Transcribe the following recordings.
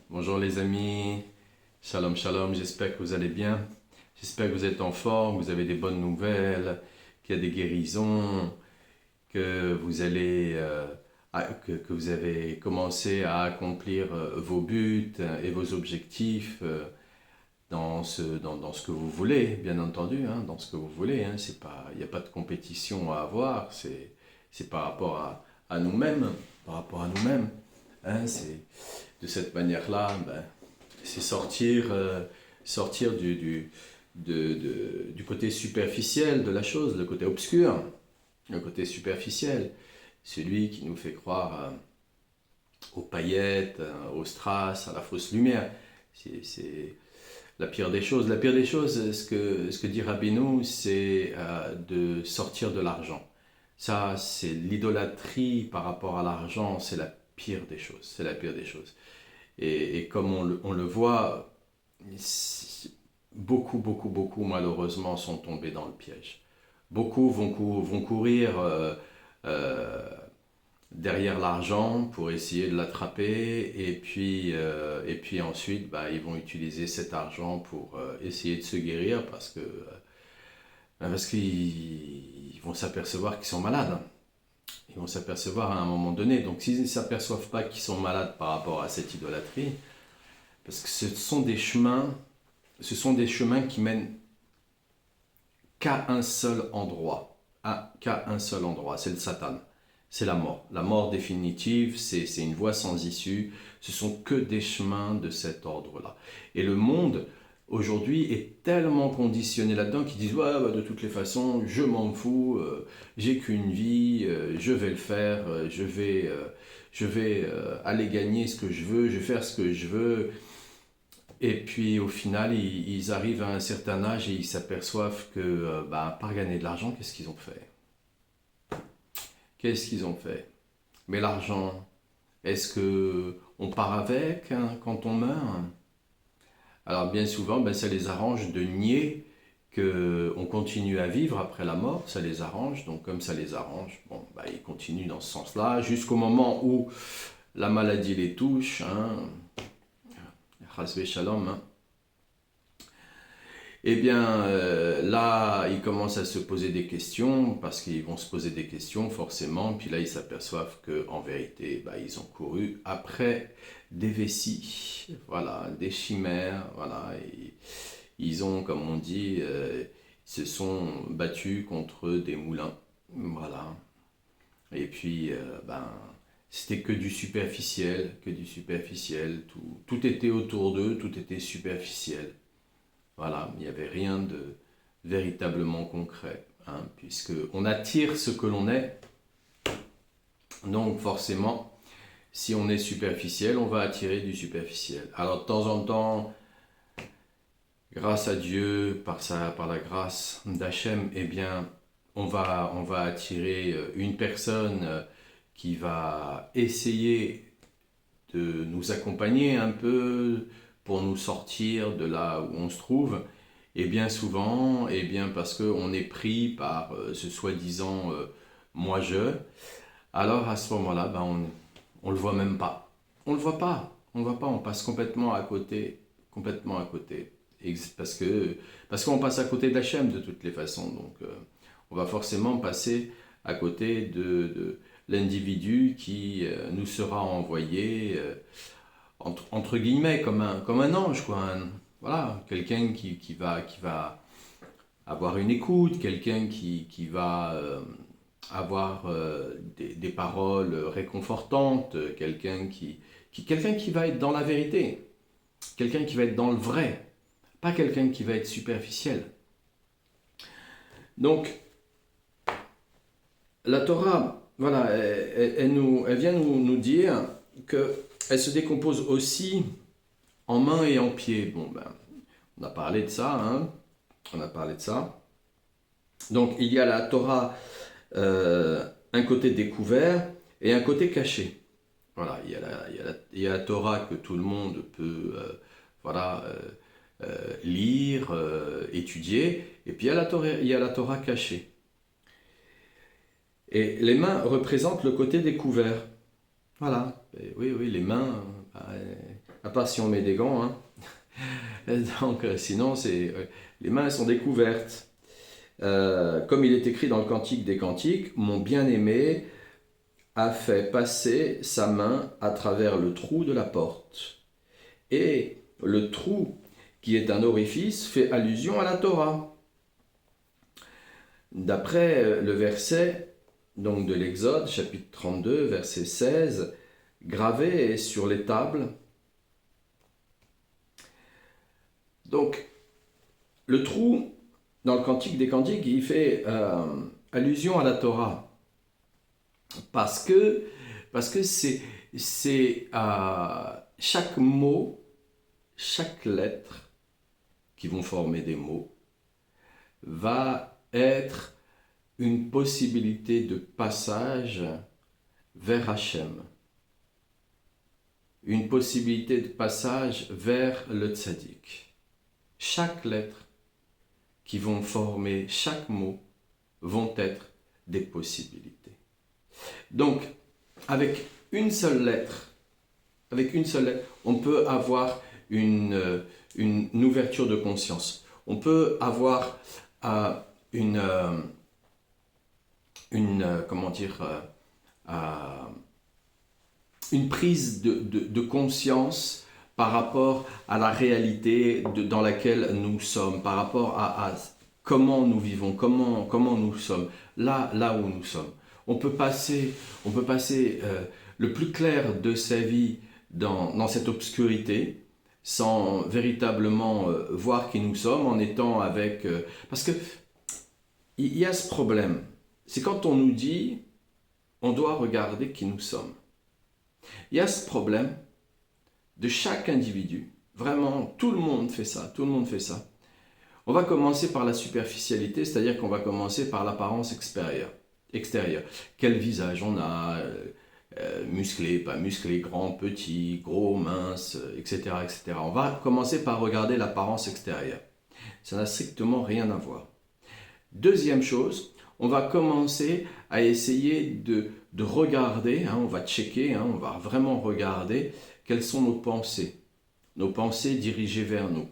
Bonjour les amis, shalom shalom, j'espère que vous allez bien, j'espère que vous êtes en forme, que vous avez des bonnes nouvelles, qu'il y a des guérisons, que vous allez, que vous avez commencé à accomplir vos buts et vos objectifs dans ce que vous voulez, bien entendu, hein, dans ce que vous voulez, hein, c'est pas, il n'y a pas de compétition à avoir, c'est par rapport à nous-mêmes, par rapport à nous-mêmes, hein, c'est de cette manière-là, ben, c'est sortir du côté superficiel de la chose, le côté obscur, le côté superficiel, celui qui nous fait croire aux paillettes, aux strass, à la fausse lumière. C'est la pire des choses. La pire des choses, ce que dit Rabbeinu, c'est de sortir de l'argent. Ça, c'est l'idolâtrie par rapport à l'argent, c'est la pire des choses. C'est la pire des choses. Et comme on le voit, beaucoup, malheureusement, sont tombés dans le piège. Beaucoup vont courir euh, derrière l'argent pour essayer de l'attraper, et puis ensuite, bah, ils vont utiliser cet argent pour essayer de se guérir parce qu'ils vont s'apercevoir qu'ils sont malades. Ils vont s'apercevoir à un moment donné. Donc s'ils ne s'aperçoivent pas qu'ils sont malades par rapport à cette idolâtrie, parce que ce sont des chemins qui mènent qu'à un seul endroit, qu'à un seul endroit, c'est le Satan, c'est la mort définitive, c'est une voie sans issue, ce sont que des chemins de cet ordre-là. Et le monde, aujourd'hui, est tellement conditionné là-dedans qu'ils disent ouais, bah, de toutes les façons, je m'en fous, j'ai qu'une vie, je vais le faire, je vais aller gagner ce que je veux, je vais faire ce que je veux. Et puis au final, ils arrivent à un certain âge et ils s'aperçoivent que bah, par gagner de l'argent, qu'est-ce qu'ils ont fait? Qu'est-ce qu'ils ont fait? Mais l'argent, est-ce que on part avec hein, quand on meurt? Alors bien souvent, ben, ça les arrange de nier qu'on continue à vivre après la mort, ça les arrange, donc comme ça les arrange, bon, ben, ils continuent dans ce sens-là, jusqu'au moment où la maladie les touche, hein, Chasvé Shalom, hein. Eh bien, là, ils commencent à se poser des questions, parce qu'ils vont se poser des questions forcément, puis là, ils s'aperçoivent qu'en vérité, bah, ils ont couru après des vessies, voilà, des chimères, voilà, et ils ont, comme on dit, se sont battus contre des moulins, voilà, et puis, ben, c'était que du superficiel, tout était autour d'eux, tout était superficiel. Voilà, il n'y avait rien de véritablement concret, hein, puisque on attire ce que l'on est. Donc forcément, si on est superficiel, on va attirer du superficiel. Alors de temps en temps, grâce à Dieu, par la grâce d'Hachem, eh bien, on va attirer une personne qui va essayer de nous accompagner un peu pour nous sortir de là où on se trouve. Et bien souvent, et bien parce qu'on est pris par ce soi-disant moi-je, alors à ce moment-là, ben on le voit même pas. On le voit pas. On le voit pas. On passe complètement à côté. Complètement à côté. Parce qu'on passe à côté de la chaîne de toutes les façons. Donc on va forcément passer à côté de l'individu qui nous sera envoyé entre guillemets comme un ange, quoi. Voilà, quelqu'un qui va avoir une écoute, quelqu'un qui va avoir des paroles réconfortantes, quelqu'un qui va être dans la vérité, quelqu'un qui va être dans le vrai, pas quelqu'un qui va être superficiel. Donc, la Torah, voilà, elle vient nous dire qu'elle se décompose aussi en mains et en pieds. Bon, ben, on a parlé de ça, hein, on a parlé de ça. Donc, il y a la Torah, un côté découvert et un côté caché. Voilà, il y a la Torah que tout le monde peut voilà, lire, étudier, et puis il y a la Torah cachée. Et les mains représentent le côté découvert. Voilà, et oui, les mains, À part si on met des gants, hein. Donc, sinon, les mains sont découvertes. Comme il est écrit dans le Cantique des Cantiques, mon bien-aimé a fait passer sa main à travers le trou de la porte. Et le trou, qui est un orifice, fait allusion à la Torah. D'après le verset donc de l'Exode, chapitre 32, verset 16, gravé sur les tables. Donc, le trou, dans le Cantique des Cantiques, il fait allusion à la Torah. Parce que c'est chaque mot, chaque lettre qui vont former des mots, va être une possibilité de passage vers Hachem. Une possibilité de passage vers le tzaddik. Chaque lettre qui vont former chaque mot vont être des possibilités. Donc, avec une seule lettre, on peut avoir une ouverture de conscience. On peut avoir une prise de conscience par rapport à la réalité dans laquelle nous sommes, par rapport à comment nous vivons, comment nous sommes, là où nous sommes. On peut passer le plus clair de sa vie dans cette obscurité, sans véritablement voir qui nous sommes, en étant avec... parce que il y a ce problème, c'est quand on nous dit, on doit regarder qui nous sommes. Il y a ce problème de chaque individu. Vraiment, tout le monde fait ça, On va commencer par la superficialité, c'est-à-dire qu'on va commencer par l'apparence extérieure. Quel visage on a, musclé, pas musclé, grand, petit, gros, mince, etc., etc. On va commencer par regarder l'apparence extérieure. Ça n'a strictement rien à voir. Deuxième chose, on va commencer à essayer de regarder, on va checker, on va vraiment regarder quelles sont nos pensées dirigées vers nous.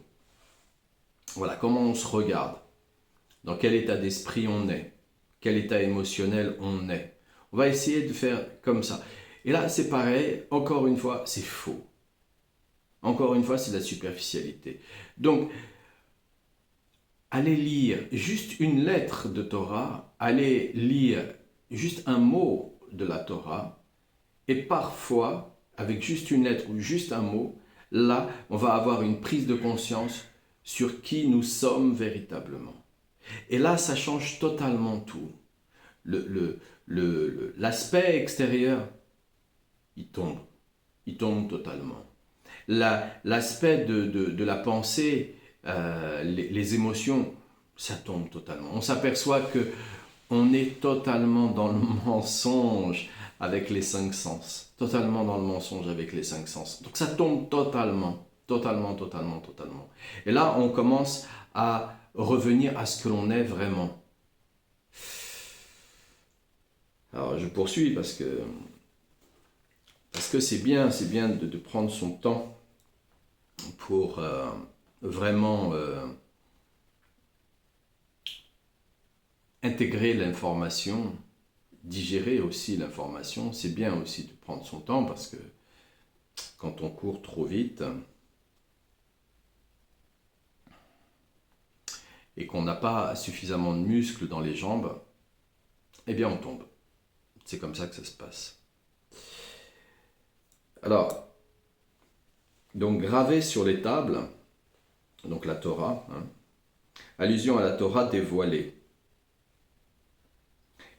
Voilà, comment on se regarde, dans quel état d'esprit on est, quel état émotionnel on est. On va essayer de faire comme ça. Et là, c'est pareil, encore une fois, c'est faux. Encore une fois, c'est de la superficialité. Donc, allez lire juste une lettre de Torah, allez lire juste un mot de la Torah, et parfois, avec juste une lettre ou juste un mot, là, on va avoir une prise de conscience sur qui nous sommes véritablement. Et là, ça change totalement tout. L'aspect extérieur, il tombe totalement. L'aspect de la pensée, les émotions, ça tombe totalement. On s'aperçoit que on est totalement dans le mensonge avec les 5 sens. Totalement dans le mensonge avec les 5 sens. Donc ça tombe totalement. Et là, on commence à revenir à ce que l'on est vraiment. Alors, je poursuis parce que c'est bien de prendre son temps pour vraiment intégrer l'information, digérer aussi l'information. C'est bien aussi de prendre son temps parce que quand on court trop vite et qu'on n'a pas suffisamment de muscles dans les jambes, eh bien on tombe. C'est comme ça que ça se passe. Alors, donc gravé sur les tables, donc la Torah, allusion à la Torah dévoilée.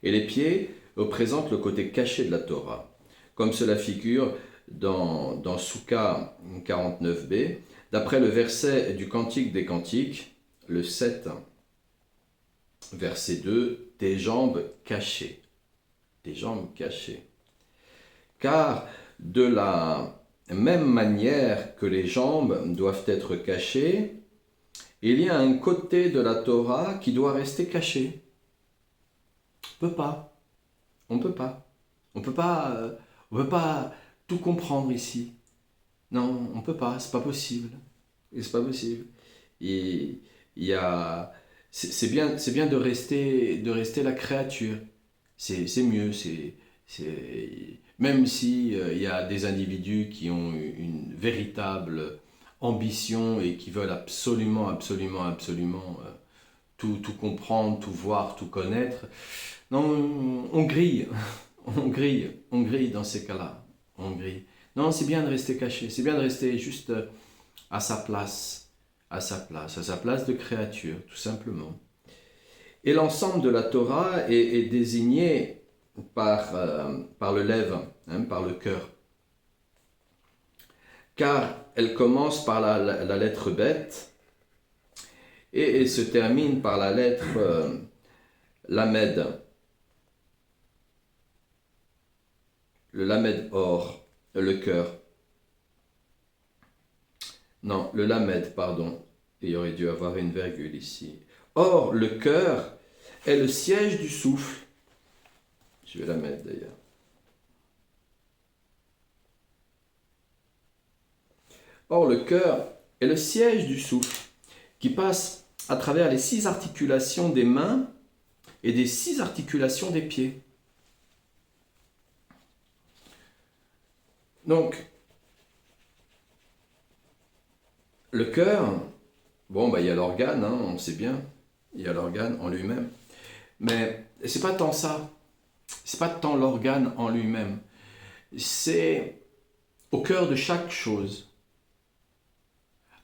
Et les pieds représentent le côté caché de la Torah, comme cela figure dans Souka 49b, d'après le verset du Cantique des Cantiques, le 7, verset 2, tes jambes cachées. Tes jambes cachées. Car de la même manière que les jambes doivent être cachées, il y a un côté de la Torah qui doit rester caché. On peut pas tout comprendre ici. Non, on peut pas, c'est pas possible. Et c'est pas possible. Et il y a, c'est bien de rester la créature. C'est mieux. Même si il y a des individus qui ont une véritable ambition et qui veulent absolument, absolument, absolument tout comprendre, tout voir, tout connaître. Non, on grille, on grille dans ces cas-là. On grille. Non, c'est bien de rester caché, c'est bien de rester juste à sa place, à sa place de créature, tout simplement. Et l'ensemble de la Torah est désigné par le lève, hein, par le cœur. Car elle commence par la lettre bête et se termine par la lettre lamed. Le lamed or, le cœur. Non, le lamed, pardon. Il y aurait dû avoir une virgule ici. Or, le cœur est le siège du souffle. Je vais la mettre d'ailleurs. Or, le cœur est le siège du souffle qui passe à travers les 6 articulations des mains et des 6 articulations des pieds. Donc, le cœur, bon, il y a l'organe, hein, on sait bien, il y a l'organe en lui-même. Mais c'est pas tant ça, c'est pas tant l'organe en lui-même, c'est au cœur de chaque chose.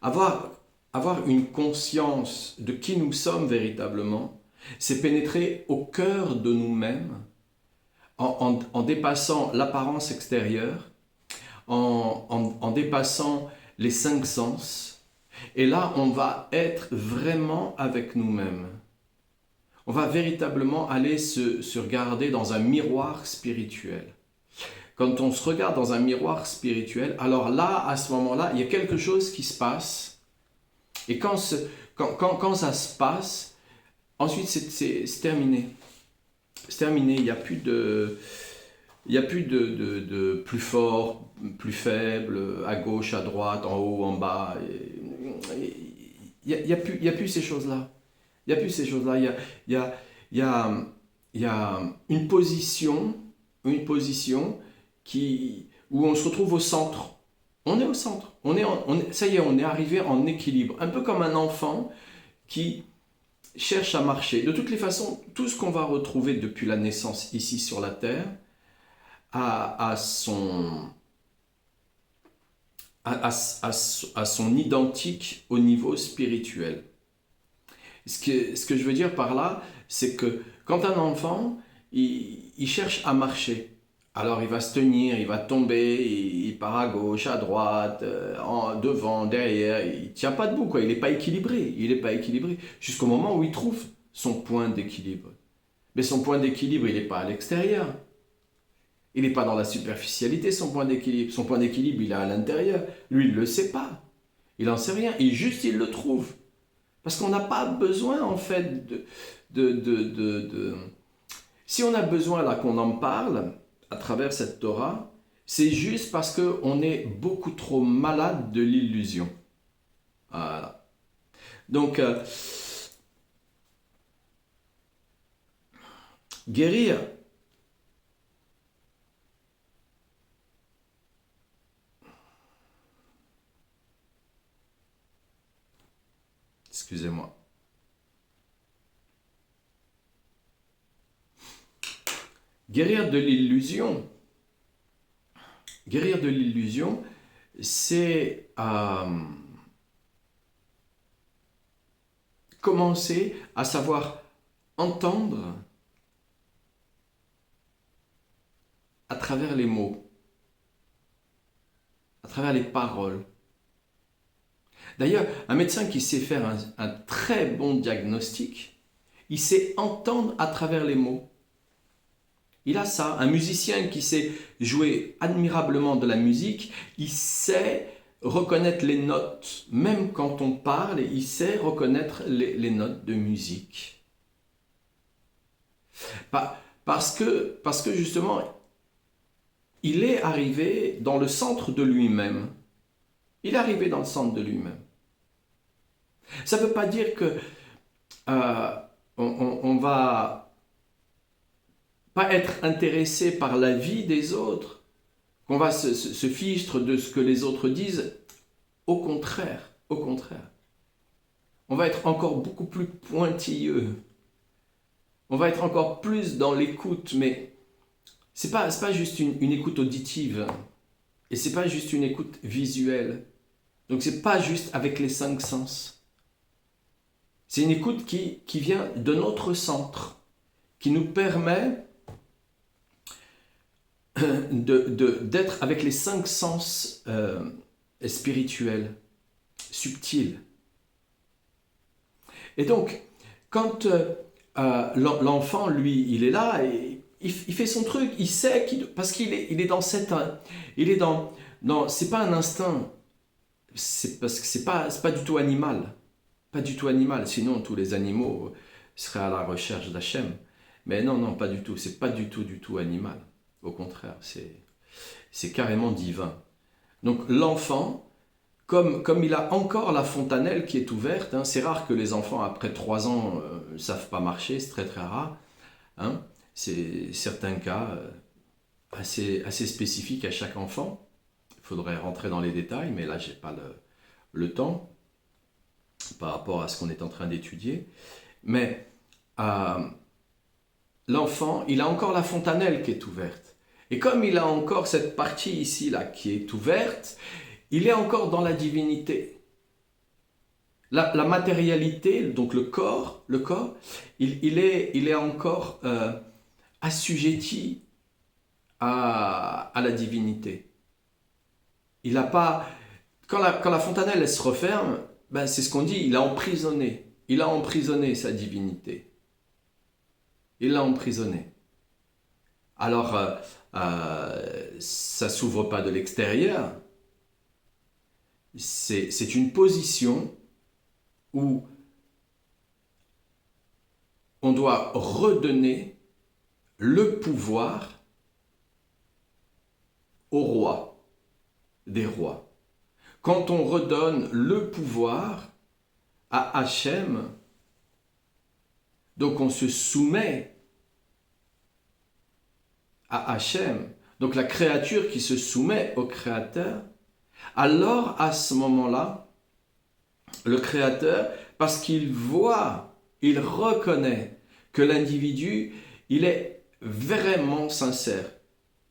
Avoir une conscience de qui nous sommes véritablement, c'est pénétrer au cœur de nous-mêmes en dépassant l'apparence extérieure, en dépassant les 5 sens. Et là, on va être vraiment avec nous-mêmes. On va véritablement aller se regarder dans un miroir spirituel. Quand on se regarde dans un miroir spirituel, alors là, à ce moment-là, il y a quelque chose qui se passe. Et quand ça se passe, ensuite c'est terminé. C'est terminé, il n'y a plus de... Il n'y a plus de plus fort, plus faible, à gauche, à droite, en haut, en bas. Il y a plus ces choses-là. Il n'y a plus ces choses-là. Il y a, il y a, il y a une position où on se retrouve au centre. On est au centre. Ça y est, on est arrivé en équilibre. Un peu comme un enfant qui cherche à marcher. De toutes les façons, tout ce qu'on va retrouver depuis la naissance ici sur la Terre a son identique au niveau spirituel. Ce que je veux dire par là, c'est que quand un enfant, il cherche à marcher, alors il va se tenir, il va tomber, il part à gauche, à droite, devant, derrière, il ne tient pas debout, quoi. Il n'est pas équilibré, jusqu'au moment où il trouve son point d'équilibre. Mais son point d'équilibre, il n'est pas à l'extérieur. Il n'est pas dans la superficialité, son point d'équilibre. Son point d'équilibre, il est à l'intérieur. Lui, il ne le sait pas. Il n'en sait rien. Il le trouve. Parce qu'on n'a pas besoin, en fait, Si on a besoin, là, qu'on en parle, à travers cette Torah, c'est juste parce qu'on est beaucoup trop malade de l'illusion. Voilà. Donc, guérir. Excusez-moi. Guérir de l'illusion, c'est commencer à savoir entendre à travers les mots, à travers les paroles. D'ailleurs, un médecin qui sait faire un très bon diagnostic, il sait entendre à travers les mots. Il a ça. Un musicien qui sait jouer admirablement de la musique, il sait reconnaître les notes. Même quand on parle, il sait reconnaître les notes de musique. Parce que justement, il est arrivé dans le centre de lui-même. Il est arrivé dans le centre de lui-même. Ça ne veut pas dire que on va pas être intéressé par la vie des autres, qu'on va se fichtre de ce que les autres disent. Au contraire, au contraire. On va être encore beaucoup plus pointilleux. On va être encore plus dans l'écoute, mais c'est pas juste une écoute auditive, et c'est pas juste une écoute visuelle. Donc c'est pas juste avec les 5 sens. C'est une écoute qui vient de notre centre, qui nous permet d'être avec les 5 sens spirituels, subtils. Et donc, quand l'enfant, lui, il est là, et il fait son truc, il sait, parce qu'il est dans cette... Il est dans c'est pas un instinct, c'est parce que c'est pas du tout animal. Pas du tout animal, sinon tous les animaux seraient à la recherche d'Hachem. Mais non, pas du tout, c'est pas du tout animal. Au contraire, c'est carrément divin. Donc l'enfant, comme il a encore la fontanelle qui est ouverte, hein, c'est rare que les enfants après 3 ans ne savent pas marcher, c'est très rare. Hein, c'est certains cas assez spécifiques à chaque enfant. Il faudrait rentrer dans les détails, mais là j'ai pas le temps par rapport à ce qu'on est en train d'étudier. Mais l'enfant, il a encore la fontanelle qui est ouverte. Et comme il a encore cette partie ici là qui est ouverte, il est encore dans la divinité. La matérialité, donc le corps, il est encore assujetti à la divinité. Il n'a pas... Quand la fontanelle elle se referme, ben c'est ce qu'on dit, il a emprisonné. Il a emprisonné sa divinité. Il l'a emprisonné. Alors, ça ne s'ouvre pas de l'extérieur. C'est une position où on doit redonner le pouvoir au roi des rois. Quand on redonne le pouvoir à Hachem, donc on se soumet à Hachem, donc la créature qui se soumet au Créateur, alors à ce moment-là, le Créateur, parce qu'il voit, il reconnaît que l'individu, il est vraiment sincère,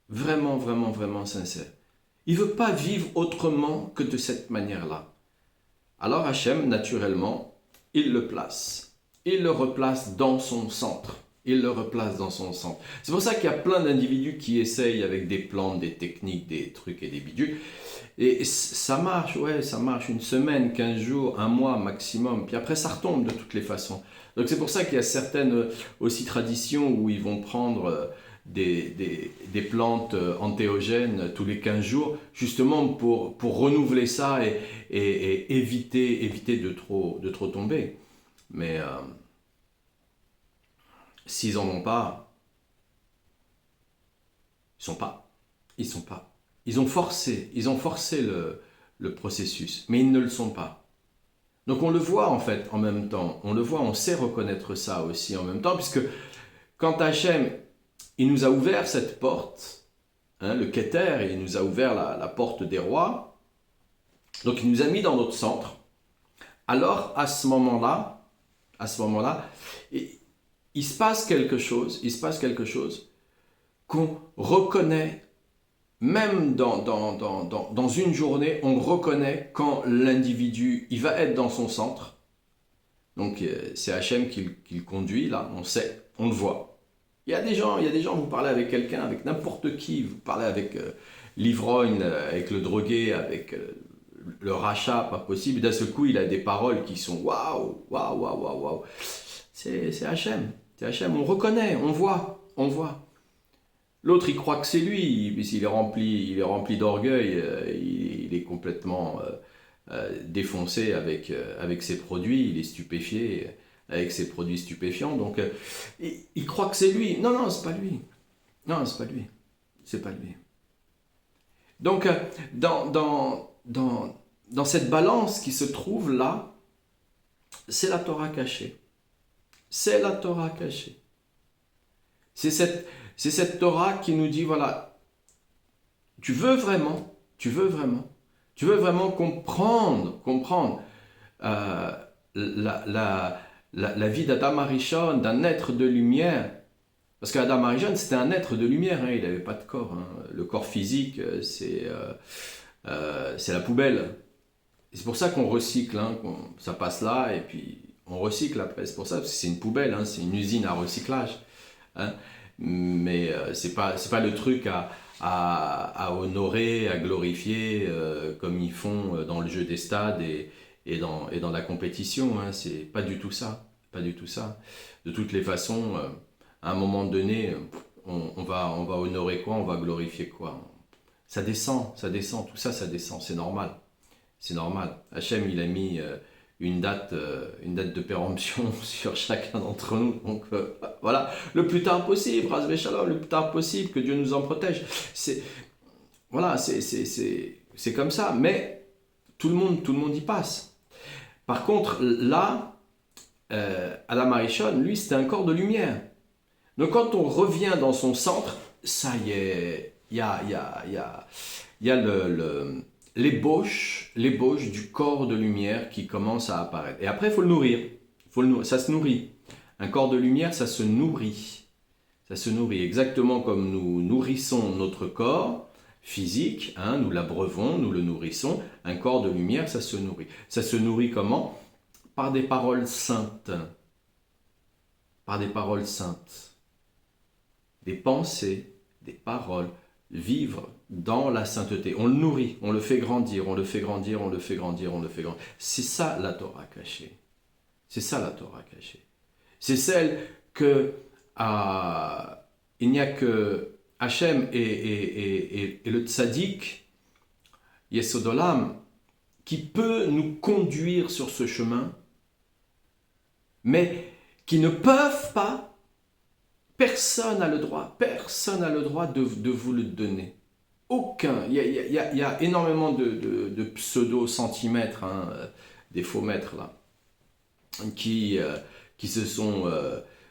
vraiment sincère. Il ne veut pas vivre autrement que de cette manière-là. Alors Hachem, naturellement, il le place. Il le replace dans son centre. Il le replace dans son centre. C'est pour ça qu'il y a plein d'individus qui essayent avec des plantes, des techniques, des trucs et des bidules. Et ça marche, ça marche 1 semaine, 15 jours, 1 mois maximum. Puis après, ça retombe de toutes les façons. Donc c'est pour ça qu'il y a certaines aussi traditions où ils vont prendre des plantes antéogènes tous les 15 jours, justement pour renouveler ça et éviter de trop tomber. Mais s'ils n'en ont pas, ils sont pas. Ils ont forcé le processus, mais ils ne le sont pas. Donc on le voit en fait en même temps, on sait reconnaître ça aussi en même temps, puisque quand Hachem, il nous a ouvert cette porte, hein, le Keter, il nous a ouvert la porte des rois, donc il nous a mis dans notre centre, alors à ce moment-là, il se passe quelque chose qu'on reconnaît, même dans une journée, on reconnaît quand l'individu, il va être dans son centre. Donc c'est Hachem qui le conduit, là, on sait, on le voit. Il y a des gens, vous parlez avec quelqu'un, avec n'importe qui, vous parlez avec l'ivrogne, avec le drogué, avec le rachat, pas possible, d'un seul coup il a des paroles qui sont waouh. C'est Hachem, on reconnaît, on voit. L'autre, il croit que c'est lui, puisqu'il est rempli d'orgueil, il est complètement défoncé avec ses produits, il est stupéfié avec ses produits stupéfiants, donc il croit que c'est lui. Non, c'est pas lui. C'est pas lui. Donc, dans cette balance qui se trouve là, c'est la Torah cachée. C'est la Torah cachée. C'est cette Torah qui nous dit, voilà, tu veux vraiment comprendre la vie d'Adam Arishon, d'un être de lumière. Parce qu'Adam Arishon, c'était un être de lumière, hein, il n'avait pas de corps. Hein. Le corps physique, c'est la poubelle. Et c'est pour ça qu'on recycle, hein, ça passe là et puis on recycle après. C'est pour ça, parce que c'est une poubelle, hein, c'est une usine à recyclage. Hein. Mais c'est pas le truc à honorer, à glorifier comme ils font dans le jeu des stades et dans la compétition. Hein. C'est pas du tout ça. Pas du tout ça. De toutes les façons, à un moment donné, on va honorer quoi? On va glorifier quoi? Ça descend, tout ça, ça descend, c'est normal. C'est normal. Hachem, il a mis une date de péremption sur chacun d'entre nous. Donc voilà, le plus tard possible, Razvé Shalom, le plus tard possible, que Dieu nous en protège. Voilà, c'est comme ça. Mais tout le monde y passe. Par contre, là, Adam Arishon, lui, c'était un corps de lumière. Donc quand on revient dans son centre, ça y est, il y a l'ébauche du corps de lumière qui commence à apparaître. Et après, il faut le nourrir. Ça se nourrit. Un corps de lumière, ça se nourrit. Ça se nourrit exactement comme nous nourrissons notre corps physique, hein, nous l'abreuvons, nous le nourrissons. Un corps de lumière, ça se nourrit. Ça se nourrit comment? Par des paroles saintes. Par des paroles saintes. Des pensées, des paroles. Vivre dans la sainteté. On le nourrit, on le fait grandir, on le fait grandir, on le fait grandir, on le fait grandir. C'est ça la Torah cachée. C'est ça la Torah cachée. C'est celle que il n'y a que Hachem et le tzaddik, Yesod Olam, qui peut nous conduire sur ce chemin, mais qui ne peuvent pas. Personne n'a le droit de vous le donner. Aucun. Il y a énormément de pseudo-centimètres, hein, des faux mètres là, qui se sont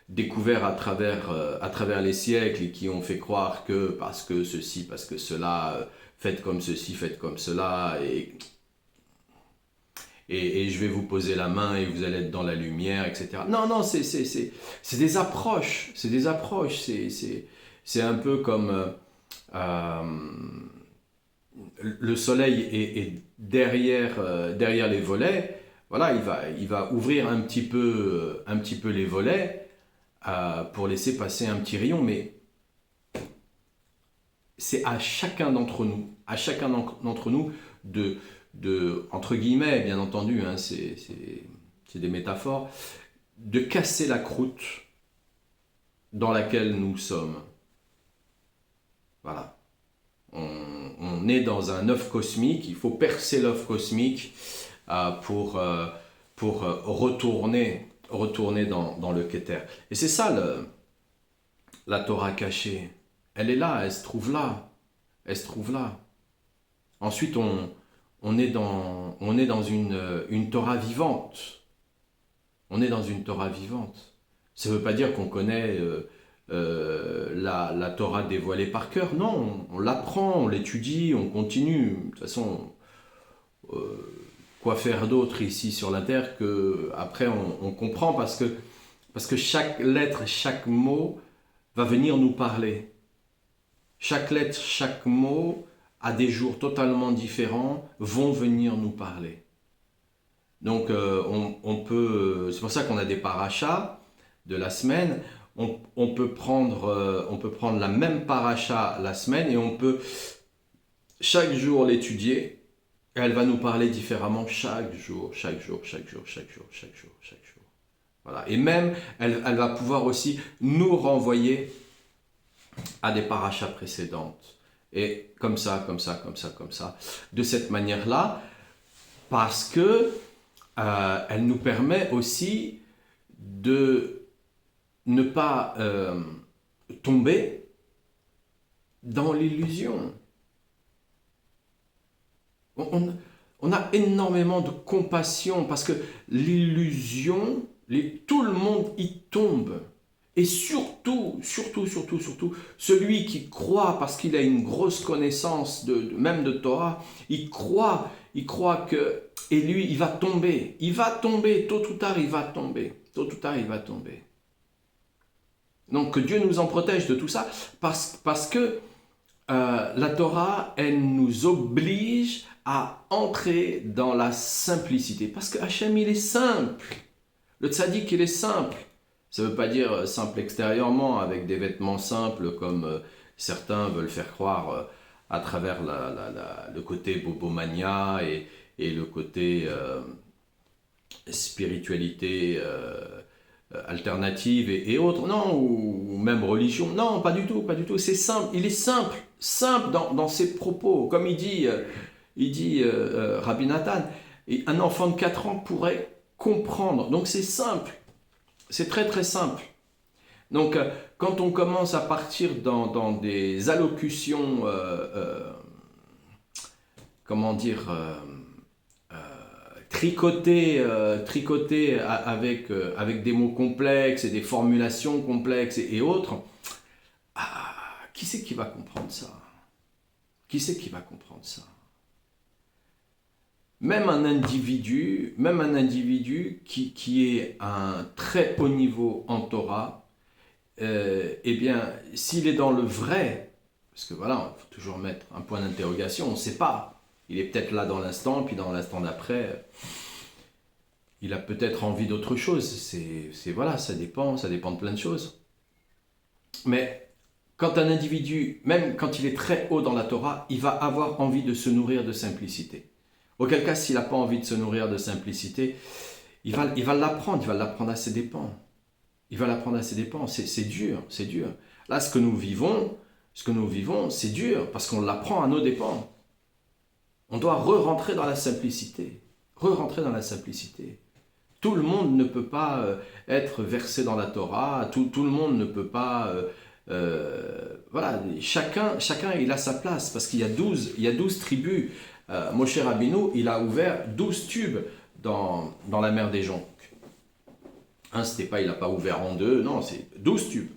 découverts à travers les siècles et qui ont fait croire que parce que ceci, parce que cela, faites comme ceci, faites comme cela, et je vais vous poser la main et vous allez être dans la lumière, etc. Non, c'est des approches, c'est un peu comme le soleil est derrière les volets. Voilà, il va ouvrir un petit peu les volets pour laisser passer un petit rayon, mais c'est à chacun d'entre nous de entre guillemets, bien entendu, hein, c'est des métaphores, de casser la croûte dans laquelle nous sommes. Voilà. On est dans un œuf cosmique, il faut percer l'œuf cosmique pour retourner dans le Keter. Et c'est ça la Torah cachée. Elle est là, elle se trouve là. Ensuite, on est dans une Torah vivante. On est dans une Torah vivante. Ça ne veut pas dire qu'on connaît la Torah dévoilée par cœur. Non, on l'apprend, on l'étudie, on continue. De toute façon, quoi faire d'autre ici sur la terre que après on comprend parce que chaque lettre, chaque mot va venir nous parler. Chaque lettre, chaque mot à des jours totalement différents, vont venir nous parler. Donc, on peut, c'est pour ça qu'on a des parachas de la semaine. On peut prendre la même paracha la semaine et on peut chaque jour l'étudier. Elle va nous parler différemment chaque jour. Voilà. Et même, elle va pouvoir aussi nous renvoyer à des parachas précédentes. Et comme ça, de cette manière-là, parce que elle nous permet aussi de ne pas tomber dans l'illusion. On On a énormément de compassion parce que l'illusion, tout le monde y tombe. Et surtout, celui qui croit parce qu'il a une grosse connaissance même de Torah, il croit que, et lui, il va tomber, tôt ou tard, il va tomber. Donc que Dieu nous en protège de tout ça, parce que la Torah, elle nous oblige à entrer dans la simplicité. Parce que Hachem, il est simple. Le tzaddik, il est simple. Ça ne veut pas dire simple extérieurement, avec des vêtements simples, comme certains veulent faire croire à travers le côté bobomania et le côté spiritualité alternative et autres. Non, ou même religion. Non, pas du tout. C'est simple. Il est simple dans ses propos. Comme il dit Rabbi Nathan, un enfant de 4 ans pourrait comprendre. Donc c'est simple. C'est très très simple. Donc quand on commence à partir dans des allocutions, comment dire, tricotées avec des mots complexes et des formulations complexes et autres, qui c'est qui va comprendre ça? Même un individu qui est à un très haut niveau en Torah, eh bien, s'il est dans le vrai, parce que voilà, il faut toujours mettre un point d'interrogation, on ne sait pas. Il est peut-être là dans l'instant, puis dans l'instant d'après, il a peut-être envie d'autre chose. Voilà, ça dépend de plein de choses. Mais quand un individu, même quand il est très haut dans la Torah, il va avoir envie de se nourrir de simplicité. Auquel cas, s'il n'a pas envie de se nourrir de simplicité, il va l'apprendre à ses dépens. C'est dur. Là, ce que nous vivons, c'est dur, parce qu'on l'apprend à nos dépens. On doit re-rentrer dans la simplicité. Tout le monde ne peut pas être versé dans la Torah, tout le monde ne peut pas... voilà, chacun il a sa place, parce qu'il y a 12 tribus. Moshe Rabbeinu, il a ouvert 12 tubes dans la mer des Jonques. Il n'a pas ouvert en deux, non, c'est 12 tubes.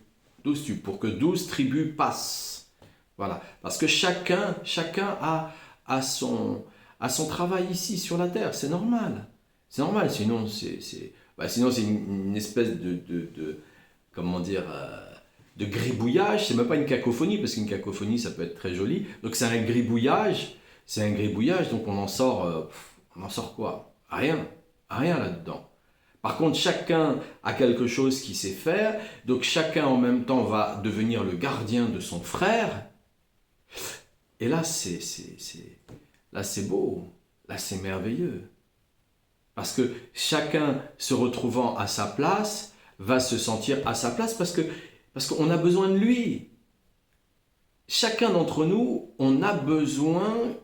12 tubes, pour que 12 tribus passent. Voilà, parce que chacun a son travail ici sur la terre, c'est normal. Sinon c'est une espèce de comment dire, de gribouillage. C'est même pas une cacophonie, parce qu'une cacophonie, ça peut être très joli. Donc c'est un gribouillage, donc on en sort quoi? Rien là-dedans. Par contre, chacun a quelque chose qu'il sait faire, donc chacun en même temps va devenir le gardien de son frère. Et là, c'est beau, là c'est merveilleux. Parce que chacun se retrouvant à sa place, va se sentir à sa place, parce qu'on a besoin de lui. Chacun d'entre nous, on a besoin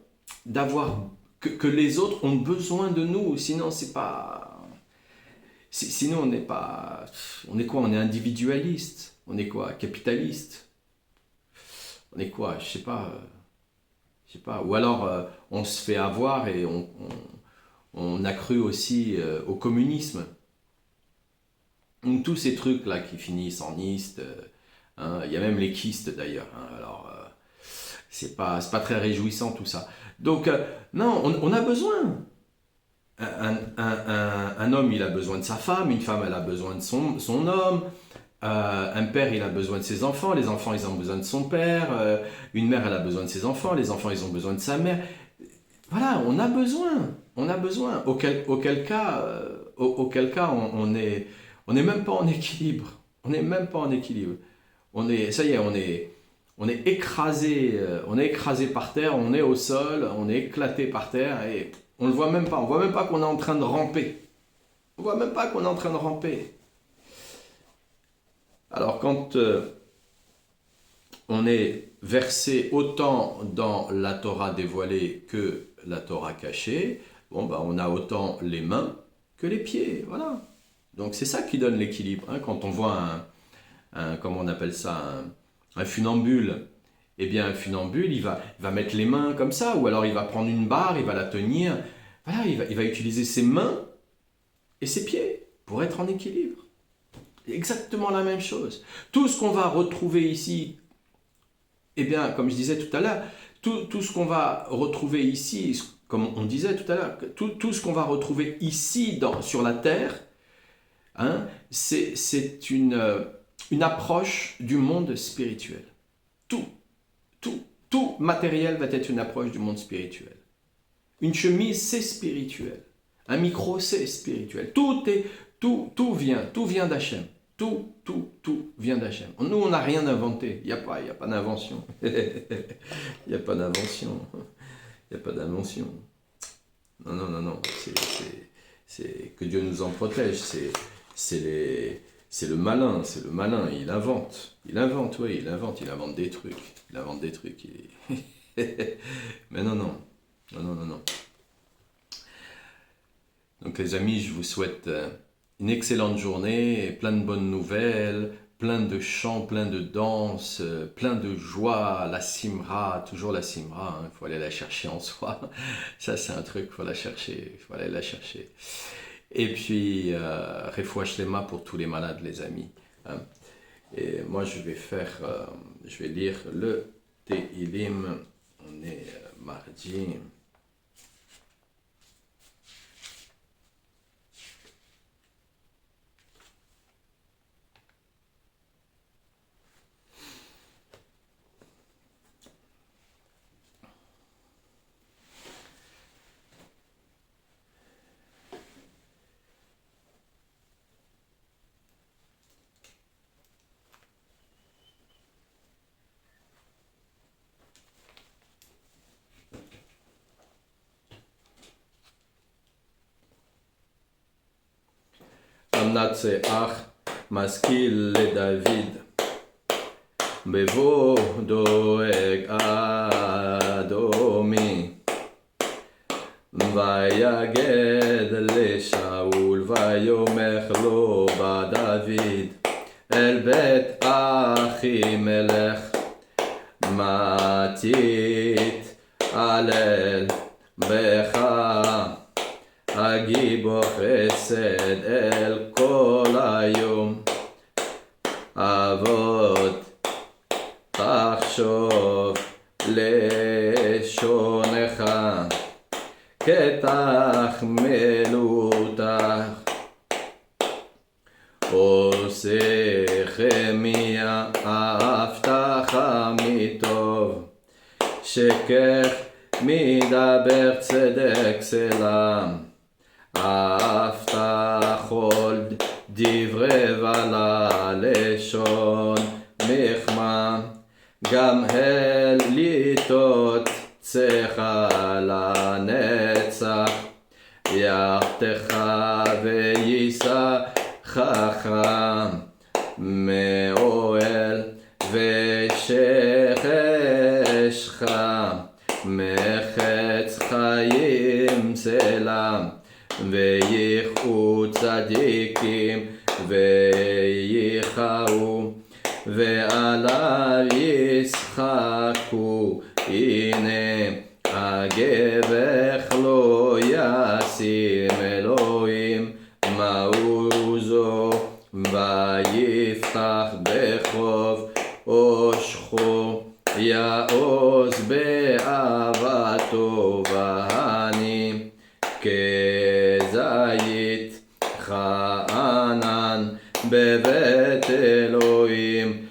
d'avoir, que les autres ont besoin de nous, sinon c'est pas... Sinon, on est quoi? On est individualiste. On est quoi? Capitaliste. On est quoi? Je sais pas. Ou alors, on se fait avoir et on a cru aussi au communisme. Donc, tous ces trucs-là qui finissent en iste. Il y a même les kystes d'ailleurs. Alors, c'est pas très réjouissant tout ça. Donc, non, on a besoin. Un homme, il a besoin de sa femme, une femme, elle a besoin de son homme, un père, il a besoin de ses enfants, les enfants, ils ont besoin de son père, une mère, elle a besoin de ses enfants, les enfants, ils ont besoin de sa mère. Voilà, on a besoin. Auquel cas, on n'est même pas en équilibre. On est écrasé par terre, on est au sol, on est éclaté par terre et on ne le voit même pas. On voit même pas qu'on est en train de ramper. Alors quand on est versé autant dans la Torah dévoilée que la Torah cachée, on a autant les mains que les pieds. Voilà. Donc c'est ça qui donne l'équilibre. Quand on voit comment on appelle ça, un funambule, eh bien un funambule, il va mettre les mains comme ça, ou alors il va prendre une barre, il va la tenir. Voilà, il va utiliser ses mains et ses pieds pour être en équilibre. Exactement la même chose. Tout ce qu'on va retrouver ici, eh bien, comme je disais tout à l'heure, tout ce qu'on va retrouver ici, comme on disait tout à l'heure, tout ce qu'on va retrouver ici sur la Terre, hein, c'est une approche du monde spirituel. Tout, tout matériel va être une approche du monde spirituel. Une chemise, c'est spirituel. Un micro, c'est spirituel. Tout vient d'Hachem. Tout vient d'Hachem. Nous, on n'a rien inventé. Il n'y a pas d'invention. Il n'y a pas d'invention. Il n'y a pas d'invention. Non. C'est que Dieu nous en protège. C'est le malin. Il invente. Il invente des trucs. Mais non. Donc les amis, je vous souhaite une excellente journée, plein de bonnes nouvelles, plein de chants, plein de danses, plein de joie, la simra, toujours la simra, il faut aller la chercher en soi. Ça c'est un truc, il faut aller la chercher. Et puis, refouach lema pour tous les malades, les amis. Hein. Et moi je vais lire le Tehillim, on est mardi. המנצח משכיל לדוד, בבוא דואג אדומי, ויגד לשאול ויאמר לו בדוד, אל בית אחימלך, מה תתעלל בך, הגיבור חסד אל כל היום, עבוד תחשוב לשונך, כתחמלותך, עושה חמיה הבטחה מטוב, שכך מדבר צדק סלם, הבטחול דברי בלה לשון מחמא, גם הליטות צחה לנצח, יחתך ויישא חכם, מאוהל ושכשך, מחץ חיים סלם, ויחו צדיקים ויחרו, ועליו ישחקו, הנה הגבך לא ישים אלוהים מעוזו, ויפתח בחוב אושכו, יעוז באהבתו, והני כזית חענן בבית אלוהים,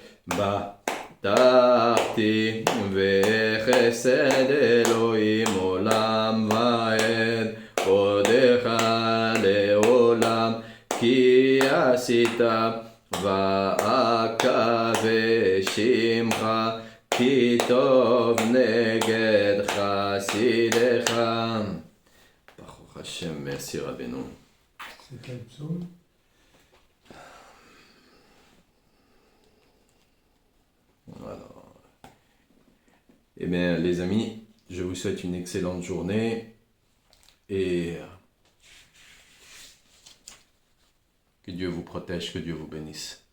בטחתי וחסד אלוהים עולם ועד, עודך לעולם כי עשית, ואקווה שמך כי טוב נגד חסידך. Baruch Hashem, merci Rabbeinu. C'est quel psaume? Voilà. Eh bien, les amis, je vous souhaite une excellente journée et que Dieu vous protège, que Dieu vous bénisse.